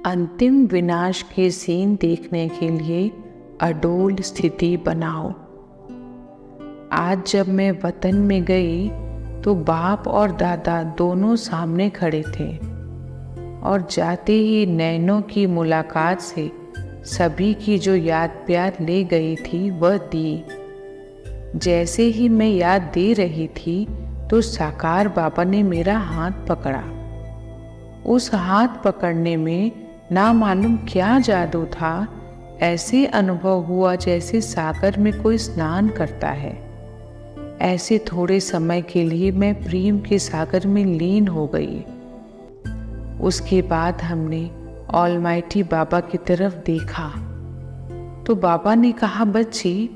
अंतिम विनाश के सीन देखने के लिए अडोल स्थिति बनाओ। आज जब मैं वतन में गई तो बाप और दादा दोनों सामने खड़े थे और जाते ही नैनों की मुलाकात से सभी की जो याद प्यार ले गई थी वह दी। जैसे ही मैं याद दे रही थी तो साकार बाबा ने मेरा हाथ पकड़ा। उस हाथ पकड़ने में ना मालूम क्या जादू था। ऐसे अनुभव हुआ जैसे सागर में कोई स्नान करता है। ऐसे थोड़े समय के लिए मैं प्रेम के सागर में लीन हो गई। उसके बाद हमने ऑलमाइटी बाबा की तरफ देखा तो बाबा ने कहा, बच्ची,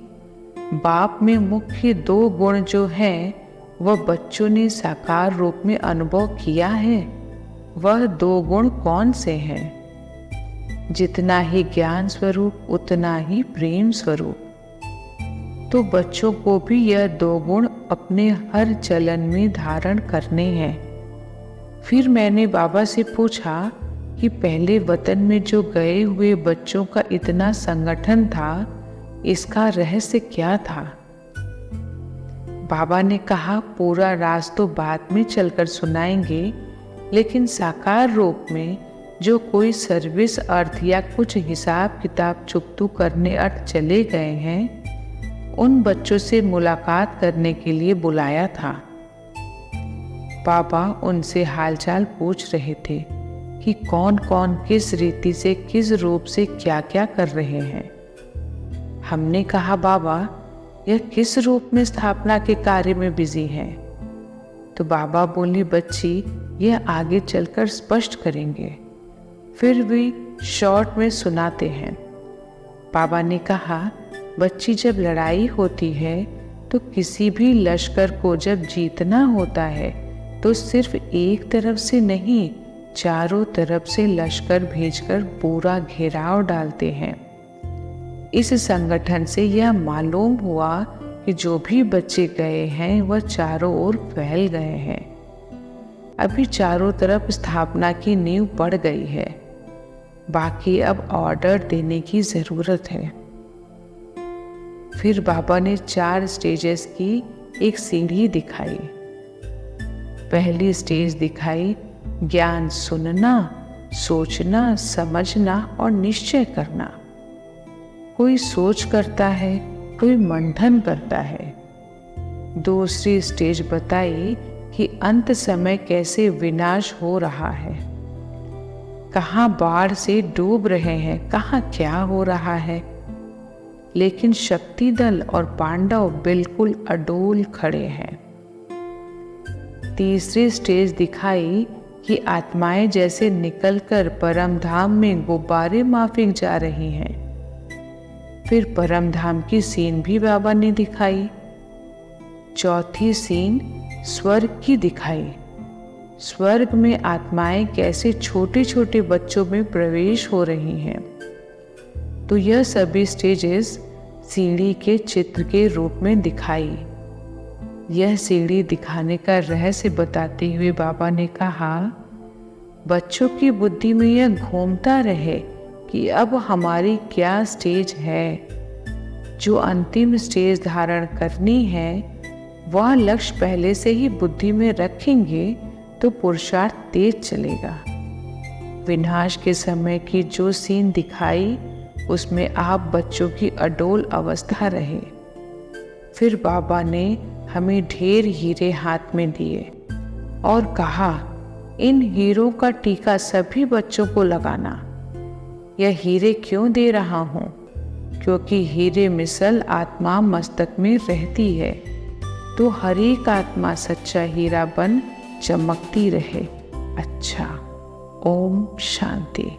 बाप में मुख्य 2 गुण जो हैं वह बच्चों ने साकार रूप में अनुभव किया है। वह 2 गुण कौन से हैं? जितना ही ज्ञान स्वरूप उतना ही प्रेम स्वरूप। तो बच्चों को भी यह 2 गुण अपने हर चलन में धारण करने हैं। फिर मैंने बाबा से पूछा कि पहले वतन में जो गए हुए बच्चों का इतना संगठन था, इसका रहस्य क्या था? बाबा ने कहा, पूरा राज तो बाद में चलकर सुनाएंगे, लेकिन साकार रूप में जो कोई सर्विस अर्थ या कुछ हिसाब किताब चुकतू करने अर्थ चले गए हैं, उन बच्चों से मुलाकात करने के लिए बुलाया था। बाबा उनसे हालचाल पूछ रहे थे कि कौन कौन किस रीति से किस रूप से क्या क्या कर रहे हैं। हमने कहा, बाबा, यह किस रूप में स्थापना के कार्य में बिजी हैं? तो बाबा बोली, बच्ची, यह आगे चलकर स्पष्ट करेंगे, फिर भी शॉर्ट में सुनाते हैं। बाबा ने कहा, बच्ची, जब लड़ाई होती है तो किसी भी लश्कर को जब जीतना होता है तो सिर्फ एक तरफ से नहीं, चारों तरफ से लश्कर भेजकर पूरा घेराव डालते हैं। इस संगठन से यह मालूम हुआ कि जो भी बच्चे गए हैं वह चारों ओर फैल गए हैं। अभी चारों तरफ स्थापना की नींव पड़ गई है, बाकी अब ऑर्डर देने की जरूरत है। फिर बाबा ने 4 स्टेजेस की एक सीढ़ी दिखाई। पहली स्टेज दिखाई ज्ञान सुनना, सोचना, समझना और निश्चय करना। कोई सोच करता है, कोई मंथन करता है। दूसरी स्टेज बताई कि अंत समय कैसे विनाश हो रहा है, कहाँ बाढ़ से डूब रहे हैं, कहाँ क्या हो रहा है। लेकिन शक्ति दल और पांडव बिल्कुल अडोल खड़े हैं। तीसरी स्टेज दिखाई कि आत्माएं जैसे निकलकर परम धाम में गुब्बारे माफिक जा रही हैं। फिर परम धाम की सीन भी बाबा ने दिखाई। चौथी सीन स्वर्ग की दिखाई। स्वर्ग में आत्माएं कैसे छोटे छोटे बच्चों में प्रवेश हो रही हैं। तो यह सभी स्टेजेस सीढ़ी के चित्र के रूप में दिखाई। यह सीढ़ी दिखाने का रहस्य बताते हुए बाबा ने कहा, बच्चों की बुद्धि में यह घूमता रहे कि अब हमारी क्या स्टेज है। जो अंतिम स्टेज धारण करनी है वह लक्ष्य पहले से ही बुद्धि में रखेंगे तो पुरुषार्थ तेज चलेगा। विनाश के समय की जो सीन दिखाई उसमें आप बच्चों की अडोल अवस्था रहे। फिर बाबा ने हमें ढेर हीरे हाथ में दिए और कहा, इन हीरों का टीका सभी बच्चों को लगाना। यह हीरे क्यों दे रहा हूँ? क्योंकि हीरे मिसल आत्मा मस्तक में रहती है, तो हर एक आत्मा सच्चा हीरा बन चमकती रहे। अच्छा, ओम शांति।